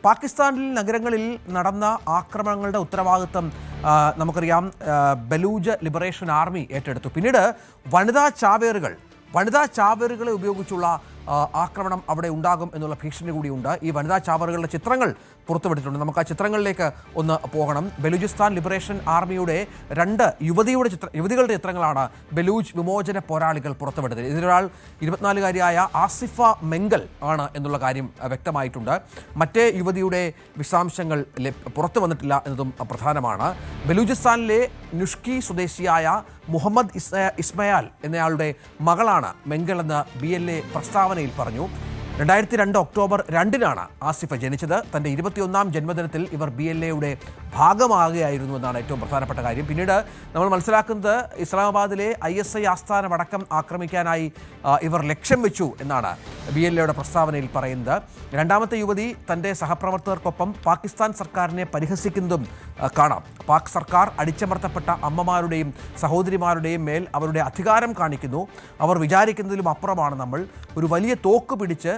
പാകിസ്ഥാനിൽ നഗരങ്ങളിൽ നടന്ന ആക്രമണങ്ങളുടെ ഉത്തരവാദിത്വം നമുക്കറിയാം ബലൂജ് ലിബറേഷൻ ആർമി ഏറ്റെടുത്തു. പിന്നീട് വനിതാ ചാവേറുകളെ ഉപയോഗിച്ചുള്ള ആക്രമണം അവിടെ ഉണ്ടാകും എന്നുള്ള ഭീഷണി കൂടിയുണ്ട്. ഈ വനിതാ ചാവേറുകളുടെ ചിത്രങ്ങൾ പുറത്തുവിട്ടിട്ടുണ്ട്. നമുക്ക് ആ ചിത്രങ്ങളിലേക്ക് ഒന്ന് പോകണം. ബലൂചിസ്ഥാൻ ലിബറേഷൻ ആർമിയുടെ 2 യുവതികളുടെ ചിത്രങ്ങളാണ് ബലൂജ് വിമോചന പോരാളികൾ പുറത്തുവിട്ടത്. ഇതിലൊരാൾ 24-കാരിയായ ആസിഫ മെങ്കൽ ആണ് എന്നുള്ള കാര്യം വ്യക്തമായിട്ടുണ്ട്. മറ്റേ യുവതിയുടെ വിശദാംശങ്ങൾ പുറത്തു വന്നിട്ടില്ല എന്നതും പ്രധാനമാണ്. ബലൂചിസ്ഥാനിലെ നുഷ്കി സ്വദേശിയായ മുഹമ്മദ് ഇസ്മയാൽ എന്നയാളുടെ മകളാണ് മെങ്കൽ എന്ന് BLA പ്രസ്താവനയിൽ പറഞ്ഞു. 2002 ഒക്ടോബർ 2-നാണ് ആസിഫ ജനിച്ചത്. തൻ്റെ 21ാം ജന്മദിനത്തിൽ ഇവർ BLAയുടെ ഭാഗമാകുകയായിരുന്നു എന്നാണ് ഏറ്റവും പ്രധാനപ്പെട്ട കാര്യം. പിന്നീട് നമ്മൾ മനസ്സിലാക്കുന്നത് ഇസ്ലാമാബാദിലെ ISI ആസ്ഥാനം അടക്കം ആക്രമിക്കാനായി ഇവർ ലക്ഷ്യം വെച്ചു എന്നാണ് BLAയുടെ പ്രസ്താവനയിൽ പറയുന്നത്. രണ്ടാമത്തെ യുവതി തൻ്റെ സഹപ്രവർത്തകർക്കൊപ്പം പാകിസ്ഥാൻ സർക്കാരിനെ പരിഹസിക്കുന്നതും കാണാം. പാക് സർക്കാർ അടിച്ചമർത്തപ്പെട്ട അമ്മമാരുടെയും സഹോദരിമാരുടെയും മേൽ അവരുടെ അധികാരം കാണിക്കുന്നു. അവർ വിചാരിക്കുന്നതിലും അപ്പുറമാണ് നമ്മൾ. ഒരു വലിയ തോക്ക് പിടിച്ച്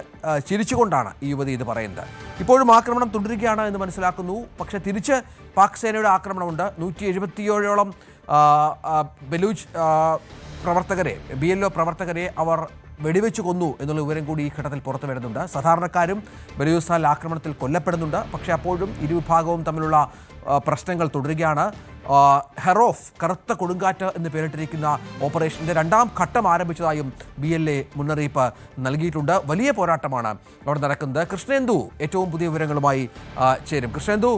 ചിരിച്ചുകൊണ്ടാണ് ഈ യുവതി ഇത് പറയുന്നത്. ഇപ്പോഴും ആക്രമണം തുടരുകയാണ് എന്ന് മനസ്സിലാക്കുന്നു. പക്ഷേ തിരിച്ച് പാക് സേനയുടെ ആക്രമണമുണ്ട്. 177ഓളം ബലൂച്ച് പ്രവർത്തകരെ BLO പ്രവർത്തകരെ അവർ വെടിവെച്ച് കൊന്നു എന്നുള്ള വിവരം കൂടി ഈ ഘട്ടത്തിൽ പുറത്തു വരുന്നുണ്ട്. സാധാരണക്കാരും ബലൂചിസ്ഥാനിൽ ആക്രമണത്തിൽ കൊല്ലപ്പെടുന്നുണ്ട്. പക്ഷേ അപ്പോഴും ഇരുവിഭാഗവും തമ്മിലുള്ള പ്രശ്നങ്ങൾ തുടരുകയാണ്. ഹെറോഫ് കറുത്ത കൊടുങ്കാറ്റ് എന്ന് പേരിട്ടിരിക്കുന്ന ഓപ്പറേഷൻ്റെ 2ാം ഘട്ടം ആരംഭിച്ചതായും BLA മുന്നറിയിപ്പ് നൽകിയിട്ടുണ്ട്. വലിയ പോരാട്ടമാണ് അവിടെ നടക്കുന്നത്. കൃഷ്ണേന്ദു ഏറ്റവും പുതിയ വിവരങ്ങളുമായി ചേരും. കൃഷ്ണേന്ദു,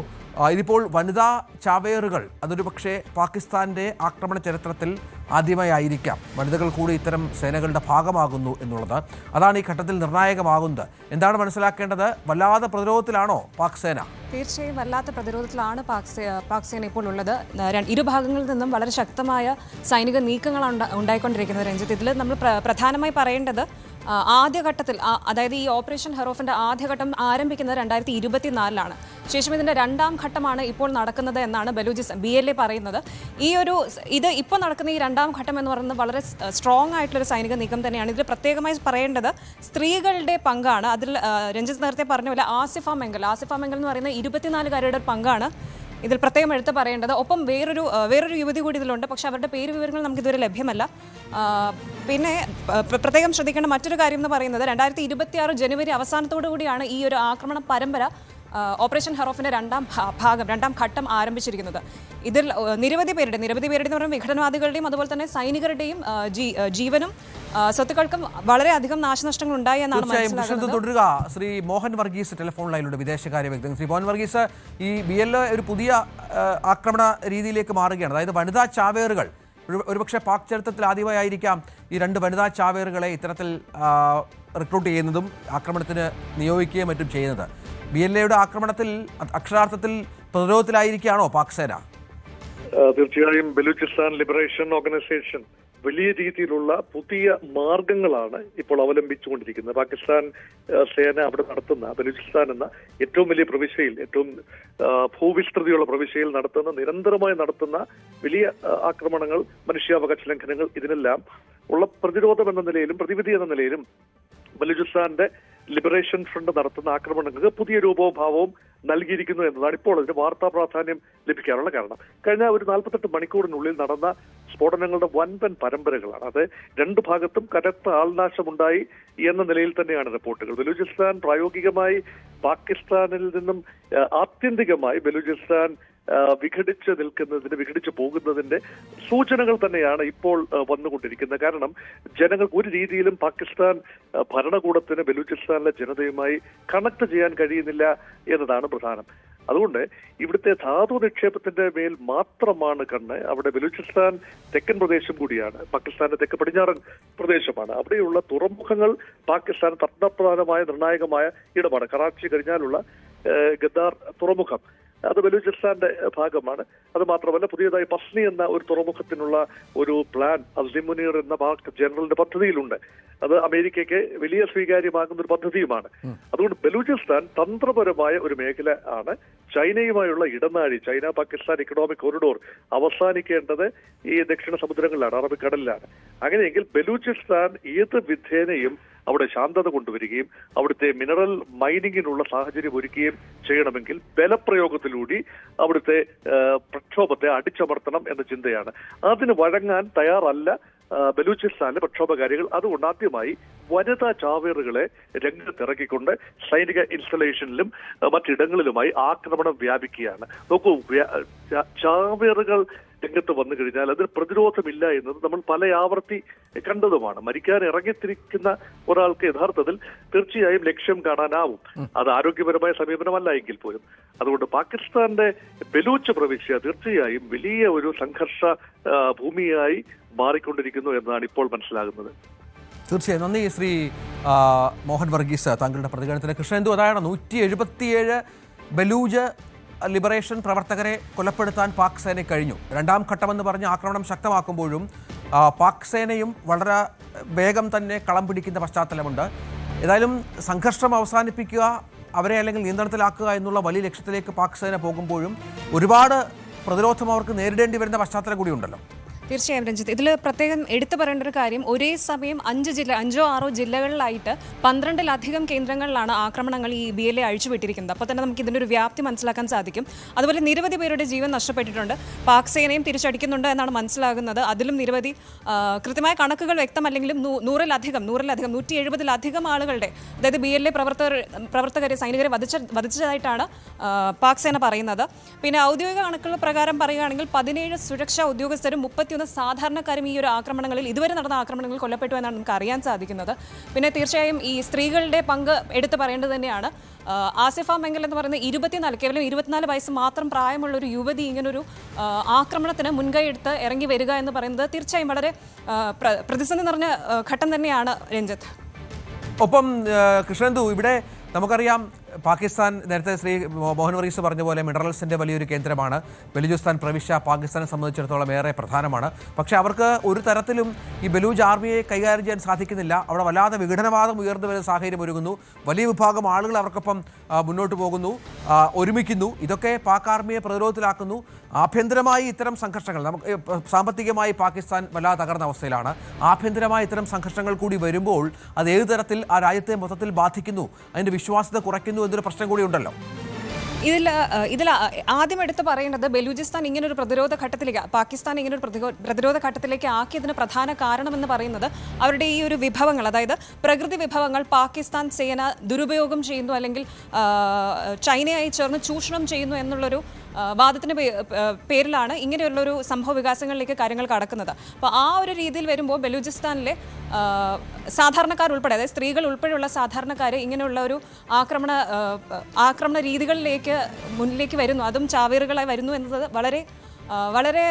ഇതിപ്പോൾ വനിതാ ചാവേറുകൾ അതൊരു പക്ഷേ പാകിസ്ഥാൻ്റെ ആക്രമണ ചരിത്രത്തിൽ ആദ്യമായിരിക്കാം വനിതകൾ കൂടി ഇത്തരം സേനകളുടെ ഭാഗമാകുന്നു എന്നുള്ളത്. അതാണ് ഈ ഘട്ടത്തിൽ നിർണായകമാകുന്നത്. എന്താണ് മനസ്സിലാക്കേണ്ടത്? വല്ലാതെ പ്രതിരോധത്തിലാണോ പാക് സേന? തീർച്ചയായും വല്ലാത്ത പ്രതിരോധത്തിലാണ് പാക് സേന ഇപ്പോൾ ഉള്ളത്. ഇരുഭാഗങ്ങളിൽ നിന്നും വളരെ ശക്തമായ സൈനിക നീക്കങ്ങളാണ് ഉണ്ടായിക്കൊണ്ടിരിക്കുന്നത്. രഞ്ജിത്ത്, ഇതിൽ നമ്മൾ പ്രധാനമായി പറയേണ്ടത് ആദ്യഘട്ടത്തിൽ, അതായത് ഈ ഓപ്പറേഷൻ ഹെറോഫിൻ്റെ ആദ്യഘട്ടം ആരംഭിക്കുന്നത് 2024-ലാണ്. ശേഷം ഇതിൻ്റെ 2ാം ഘട്ടമാണ് ഇപ്പോൾ നടക്കുന്നത് എന്നാണ് BLA പറയുന്നത്. ഇത് ഇപ്പോൾ നടക്കുന്ന ഈ 2ാം ഘട്ടം എന്ന് പറയുന്നത് വളരെ സ്ട്രോങ് ആയിട്ടുള്ളൊരു സൈനിക നീക്കം തന്നെയാണ്. ഇതിൽ പ്രത്യേകമായി പറയേണ്ടത് സ്ത്രീകളുടെ പങ്കാണ്. അതിൽ രഞ്ജിത്ത് നേരത്തെ പറഞ്ഞ പോലെ ആസിഫ മെങ്കൽ എന്ന് പറയുന്ന 24-കാരിയുടെ പങ്കാണ് ഇതിൽ പ്രത്യേകം എടുത്ത് പറയേണ്ടത്. ഒപ്പം വേറൊരു യുവതി കൂടി ഇതിലുണ്ട്. പക്ഷേ അവരുടെ പേര് വിവരങ്ങൾ നമുക്കിതുവരെ ലഭ്യമല്ല. പിന്നെ പ്രത്യേകം ശ്രദ്ധിക്കേണ്ട മറ്റൊരു കാര്യം എന്ന് പറയുന്നത് 2026 ജനുവരി അവസാനത്തോടു കൂടിയാണ് ഈ ഒരു ആക്രമണ പരമ്പര ഓപ്പറേഷൻ ഹെറോഫിൻ്റെ 2ാം ഘട്ടം ആരംഭിച്ചിരിക്കുന്നത്. ഇതിൽ നിരവധി പേരുടെ എന്ന് പറയുമ്പോൾ വിഘടനവാദികളുടെയും അതുപോലെ തന്നെ സൈനികരുടെയും ജീവനും സ്വത്തുക്കൾക്കും വളരെയധികം നാശനഷ്ടങ്ങൾ ഉണ്ടായി എന്നാണ് മനസ്സിലാക്കുന്നത്. തുടരുക ശ്രീ മോഹൻ വർഗീസ് ടെലിഫോൺ ലൈനിലൂടെ വിദേശകാര്യ വ്യക്തി. ശ്രീ മോഹൻ വർഗീസ്, ഈ BLA ഒരു പുതിയ ആക്രമണ രീതിയിലേക്ക് മാറുകയാണ്. അതായത് വനിതാ ചാവേറുകൾ ഒരുപക്ഷെ പാക് ചരിത്രത്തിൽ ആദ്യമായിരിക്കാം ഈ 2 വനിതാ ചാവേറുകളെ ഇത്തരത്തിൽ റിക്രൂട്ട് ചെയ്യുന്നതും ആക്രമണത്തിന് നിയോഗിക്കുകയും മറ്റും ചെയ്യുന്നത്. BLAയുടെ ആക്രമണത്തിൽ അക്ഷരാർത്ഥത്തിൽ പ്രതിരോധത്തിലായിരിക്കുകയാണോ പാക് സേന? തീർച്ചയായും ബലൂചിസ്ഥാൻ ലിബറേഷൻ ഓർഗനൈസേഷൻ വലിയ രീതിയിലുള്ള പുതിയ മാർഗങ്ങളാണ് ഇപ്പോൾ അവലംബിച്ചുകൊണ്ടിരിക്കുന്നത്. പാകിസ്ഥാൻ സേന അവിടെ നടത്തുന്ന ബലൂചിസ്ഥാൻ എന്ന ഏറ്റവും വലിയ പ്രവിശ്യയിൽ, ഏറ്റവും ഭൂവിസ്തൃതിയുള്ള പ്രവിശ്യയിൽ നിരന്തരമായി നടത്തുന്ന വലിയ ആക്രമണങ്ങൾ, മനുഷ്യാവകാശ ലംഘനങ്ങൾ, ഇതിനെല്ലാം ഉള്ള പ്രതിരോധം എന്ന നിലയിലും പ്രതിവിധി എന്ന നിലയിലും ബലൂചിസ്ഥാന്റെ ലിബറേഷൻ ഫ്രണ്ട് നടത്തുന്ന ആക്രമണങ്ങൾക്ക് പുതിയ രൂപവും ഭാവവും നൽകിയിരിക്കുന്നു എന്നതാണ് ഇപ്പോൾ അതിന് വാർത്താ പ്രാധാന്യം ലഭിക്കാനുള്ള കാരണം. കഴിഞ്ഞ ഒരു 48 മണിക്കൂറിനുള്ളിൽ നടന്ന സ്ഫോടനങ്ങളുടെ വൻപൻ പരമ്പരകളാണ്. അത് 2 ഭാഗത്തും കനത്ത ആൾനാശമുണ്ടായി എന്ന നിലയിൽ തന്നെയാണ് റിപ്പോർട്ടുകൾ. ബലൂചിസ്ഥാൻ പ്രായോഗികമായി പാകിസ്ഥാനിൽ നിന്നും ആത്യന്തികമായി ബലൂചിസ്ഥാൻ വിഘടിച്ചു പോകുന്നതിന്റെ സൂചനകൾ തന്നെയാണ് ഇപ്പോൾ വന്നുകൊണ്ടിരിക്കുന്നത്. കാരണം ജനങ്ങൾക്ക് ഒരു രീതിയിലും പാകിസ്ഥാൻ ഭരണകൂടത്തിന് ബലൂചിസ്ഥാനിലെ ജനതയുമായി കണക്ട് ചെയ്യാൻ കഴിയുന്നില്ല എന്നതാണ് പ്രധാനം. അതുകൊണ്ട് ഇവിടുത്തെ ധാതു നിക്ഷേപത്തിന്റെ മേൽ മാത്രമാണ് കണ്ണ്. അവിടെ ബലൂചിസ്ഥാൻ തെക്കൻ പ്രദേശം കൂടിയാണ്, പാകിസ്ഥാന്റെ തെക്ക് പടിഞ്ഞാറൻ പ്രദേശമാണ്. അവിടെയുള്ള തുറമുഖങ്ങൾ പാകിസ്ഥാൻ തന്ത്രപ്രധാനമായ നിർണായകമായ ഇടമാണ്. കറാച്ചി കഴിഞ്ഞാലുള്ള ഗദ്ദാർ തുറമുഖം അത് ബലൂചിസ്ഥാന്റെ ഭാഗമാണ്. അത് മാത്രമല്ല, പുതിയതായി പസ്നി എന്ന ഒരു തുറമുഖത്തിനുള്ള ഒരു പ്ലാൻ അസ്ലിം മുനീർ എന്ന പാക് ജനറലിന്റെ പദ്ധതിയിലുണ്ട്. അത് അമേരിക്കയ്ക്ക് വലിയ സ്വീകാര്യമാകുന്ന ഒരു പദ്ധതിയുമാണ്. അതുകൊണ്ട് ബലൂചിസ്ഥാൻ തന്ത്രപരമായ ഒരു മേഖല ആണ്. ചൈനയുമായുള്ള ഇടനാഴി, ചൈന പാകിസ്ഥാൻ ഇക്കണോമിക് കോറിഡോർ അവസാനിക്കേണ്ടത് ഈ ദക്ഷിണ സമുദ്രങ്ങളിലാണ്, അറബിക്കടലിലാണ്. അങ്ങനെയെങ്കിൽ ബലൂചിസ്ഥാൻ ഏത് വിധേനയും അവിടെ ശാന്തത കൊണ്ടുവരികയും അവിടുത്തെ മിനറൽ മൈനിങ്ങിനുള്ള സാഹചര്യം ഒരുക്കുകയും ചെയ്യണമെങ്കിൽ ബലപ്രയോഗത്തിലൂടെ അവിടുത്തെ പ്രക്ഷോഭത്തെ അടിച്ചമർത്തണം എന്ന ചിന്തയാണ്. അതിന് വഴങ്ങാൻ തയ്യാറല്ല ബലൂചിസ്ഥാനിലെ പ്രക്ഷോഭകാരികൾ. അതുകൊണ്ട് ആദ്യമായി വനിതാ ചാവേറുകളെ രംഗത്തിറക്കിക്കൊണ്ട് സൈനിക ഇൻസ്റ്റലേഷനിലും മറ്റിടങ്ങളിലുമായി ആക്രമണം വ്യാപിക്കുകയാണ്. നോക്കൂ, ചാവേറുകൾ രംഗത്ത് വന്നു കഴിഞ്ഞാൽ അതിന് പ്രതിരോധമില്ല എന്നത് നമ്മൾ പല ആവർത്തി കണ്ടതുമാണ്. മരിക്കാൻ ഇറങ്ങിത്തിരിക്കുന്ന ഒരാൾക്ക് യഥാർത്ഥത്തിൽ തീർച്ചയായും ലക്ഷ്യം കാണാനാവും. അത് ആരോഗ്യപരമായ സമീപനമല്ല എങ്കിൽ പോലും. അതുകൊണ്ട് പാകിസ്ഥാന്റെ ബലൂച്ച് പ്രവിശ്യ തീർച്ചയായും വലിയ ഒരു സംഘർഷ ഭൂമിയായി മാറിക്കൊണ്ടിരിക്കുന്നു എന്നതാണ് ഇപ്പോൾ മനസ്സിലാകുന്നത്. തീർച്ചയായും നന്ദി ശ്രീ മോഹൻ വർഗീസ് താങ്കളുടെ പ്രതികരണത്തിന്. കൃഷ്ണേന്ദു, അതാണ് 177 ബലൂജ് ലിബറേഷൻ പ്രവർത്തകരെ കൊലപ്പെടുത്താൻ പാക് സേന കഴിഞ്ഞു. രണ്ടാം ഘട്ടമെന്ന് പറഞ്ഞ് ആക്രമണം ശക്തമാക്കുമ്പോഴും പാക് സേനയും വളരെ വേഗം തന്നെ കളം പിടിക്കുന്ന പശ്ചാത്തലമുണ്ട്. ഏതായാലും സംഘർഷം അവസാനിപ്പിക്കുക, അവരെ അല്ലെങ്കിൽ നിയന്ത്രണത്തിലാക്കുക എന്നുള്ള വലിയ ലക്ഷ്യത്തിലേക്ക് പാക് സേന പോകുമ്പോഴും ഒരുപാട് പ്രതിരോധം അവർക്ക് നേരിടേണ്ടി വരുന്ന പശ്ചാത്തലം കൂടിയുണ്ടല്ലോ. തീർച്ചയായും രഞ്ജിത്ത്, ഇതിൽ പ്രത്യേകം എടുത്തു പറയേണ്ട ഒരു കാര്യം, ഒരേ സമയം 5 6 ജില്ലകളിലായിട്ട് 12-ലധികം കേന്ദ്രങ്ങളിലാണ് ആക്രമണങ്ങൾ ഈ BLA അഴിച്ചുവിട്ടിരിക്കുന്നത്. അപ്പോൾ തന്നെ നമുക്ക് ഇതിൻ്റെ ഒരു വ്യാപ്തി മനസ്സിലാക്കാൻ സാധിക്കും. അതുപോലെ നിരവധി പേരുടെ ജീവൻ നഷ്ടപ്പെട്ടിട്ടുണ്ട്. പാക് സേനയും തിരിച്ചടിക്കുന്നുണ്ട് എന്നാണ് മനസ്സിലാകുന്നത്. അതിലും നിരവധി കൃത്യമായ കണക്കുകൾ വ്യക്തമല്ലെങ്കിലും 170-ലധികം ആളുകളുടെ, അതായത് BLA പ്രവർത്തകരെ സൈനികരെ വധിച്ചതായിട്ടാണ് പാക് സേന പറയുന്നത്. പിന്നെ ഔദ്യോഗിക കണക്കുകൾ പ്രകാരം പറയുകയാണെങ്കിൽ 17 സുരക്ഷാ ഉദ്യോഗസ്ഥരും 31 സാധാരണക്കാരും ഈ ഒരു ആക്രമണങ്ങളിൽ, ഇതുവരെ നടന്ന ആക്രമണങ്ങളിൽ കൊല്ലപ്പെട്ടു എന്നാണ് നമുക്ക് അറിയാൻ സാധിക്കുന്നത്. പിന്നെ തീർച്ചയായും ഈ സ്ത്രീകളുടെ പങ്ക് എടുത്തു പറയേണ്ടത് തന്നെയാണ്. ആസിഫ മെങ്കൽ എന്ന് പറയുന്ന കേവലം 24 വയസ്സ് മാത്രം പ്രായമുള്ള ഒരു യുവതി ഇങ്ങനൊരു ആക്രമണത്തിന് മുൻകൈ എടുത്ത് ഇറങ്ങി വരിക എന്ന് പറയുന്നത് തീർച്ചയായും വളരെ പ്രതിസന്ധി നിറഞ്ഞ ഘട്ടം തന്നെയാണ് രഞ്ജിത്ത്. ഒപ്പം കൃഷ്ണേന്ദു, ഇവിടെ നമുക്കറിയാം പാകിസ്ഥാൻ നേരത്തെ ശ്രീ മോഹൻ വർഗീസ് പറഞ്ഞ പോലെ മിനറൽസിൻ്റെ വലിയൊരു കേന്ദ്രമാണ്. ബലൂചിസ്ഥാൻ പ്രവിശ്യ പാകിസ്ഥാനെ സംബന്ധിച്ചിടത്തോളം ഏറെ പ്രധാനമാണ്. പക്ഷേ അവർക്ക് ഒരു തരത്തിലും ഈ ബലൂജ് ആർമിയെ കൈകാര്യം ചെയ്യാൻ സാധിക്കുന്നില്ല. അവിടെ വല്ലാതെ വിഘടനവാദം ഉയർന്നു വരുന്ന സാഹചര്യം ഒരുങ്ങുന്നു. വലിയ വിഭാഗം ആളുകൾ അവർക്കൊപ്പം മുന്നോട്ട് പോകുന്നു, ഒരുമിക്കുന്നു. ഇതൊക്കെ പാക് ആർമിയെ പ്രതിരോധത്തിലാക്കുന്നു. ആഭ്യന്തരമായി ഇത്തരം സംഘർഷങ്ങൾ, നമുക്ക് സാമ്പത്തികമായി പാകിസ്ഥാൻ വല്ലാതെ തകർന്ന അവസ്ഥയിലാണ്. ആഭ്യന്തരമായ ഇത്തരം സംഘർഷങ്ങൾ കൂടി വരുമ്പോൾ അത് ഏത് തരത്തിൽ ആ രാജ്യത്തെ മൊത്തത്തിൽ ബാധിക്കുന്നു, അതിൻ്റെ വിശ്വാസ്യത കുറയ്ക്കുന്നു എന്നൊരു പ്രശ്നം കൂടി ഉണ്ടല്ലോ. ഇതിൽ ആദ്യം എടുത്ത് പറയേണ്ടത്, ബലൂചിസ്ഥാൻ ഇങ്ങനൊരു പാകിസ്ഥാൻ ഇങ്ങനൊരു പ്രതിരോധ ഘട്ടത്തിലേക്ക് ആക്കിയതിന് പ്രധാന കാരണമെന്ന് പറയുന്നത് അവരുടെ ഈ ഒരു വിഭവങ്ങൾ, അതായത് പ്രകൃതി വിഭവങ്ങൾ പാകിസ്ഥാൻ സേന ദുരുപയോഗം ചെയ്യുന്നു, അല്ലെങ്കിൽ ചൈനയായി ചേർന്ന് ചൂഷണം ചെയ്യുന്നു എന്നുള്ളൊരു വാദത്തിന് പേരിലാണ് ഇങ്ങനെയുള്ളൊരു സംഭവ വികാസങ്ങളിലേക്ക് കാര്യങ്ങൾ കടക്കുന്നത്. അപ്പോൾ ആ ഒരു രീതിയിൽ വരുമ്പോൾ ബലൂചിസ്ഥാനിലെ സാധാരണക്കാർ ഉൾപ്പെടെ, അതായത് സ്ത്രീകൾ ഉൾപ്പെടെയുള്ള സാധാരണക്കാർ ഇങ്ങനെയുള്ള ഒരു ആക്രമണ രീതികളിലേക്ക് മുന്നിലേക്ക് വരുന്നു, അതും ചാവേറുകളായി വരുന്നു എന്നത് വളരെ വളരെ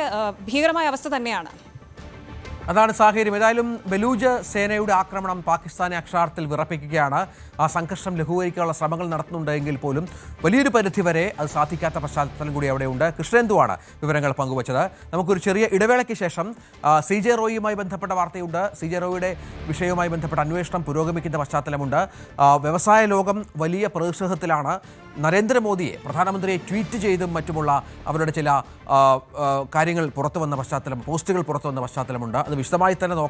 ഭീകരമായ അവസ്ഥ തന്നെയാണ്. അതാണ് സാഹചര്യം. ഏതായാലും ബലൂജ് സേനയുടെ ആക്രമണം പാകിസ്ഥാനെ അക്ഷരാർത്ഥത്തിൽ വിറപ്പിക്കുകയാണ്. ആ സംഘർഷം ലഘൂകരിക്കാനുള്ള ശ്രമങ്ങൾ നടത്തുന്നുണ്ടെങ്കിൽ പോലും വലിയൊരു പരിധിവരെ അത് സാധിക്കാത്ത പശ്ചാത്തലം കൂടി അവിടെയുണ്ട്. കൃഷ്ണേന്ദുവാണ് വിവരങ്ങൾ പങ്കുവച്ചത്. നമുക്കൊരു ചെറിയ ഇടവേളയ്ക്ക് ശേഷം CJ റോയിയുമായി ബന്ധപ്പെട്ട വാർത്തയുണ്ട്. CJ റോയിയുടെ വിഷയവുമായി ബന്ധപ്പെട്ട അന്വേഷണം പുരോഗമിക്കുന്ന പശ്ചാത്തലമുണ്ട്. വ്യവസായ ലോകം വലിയ പ്രതിഷേധത്തിലാണ്. നരേന്ദ്രമോദിയെ, പ്രധാനമന്ത്രിയെ ട്വീറ്റ് ചെയ്തും മറ്റുമുള്ള അവരുടെ ചില കാര്യങ്ങൾ പുറത്തു വന്ന പശ്ചാത്തലം, പോസ്റ്റുകൾ പുറത്തു വന്ന പശ്ചാത്തലമുണ്ട്. അത് വിശദമായി തന്നെ നോക്കാം.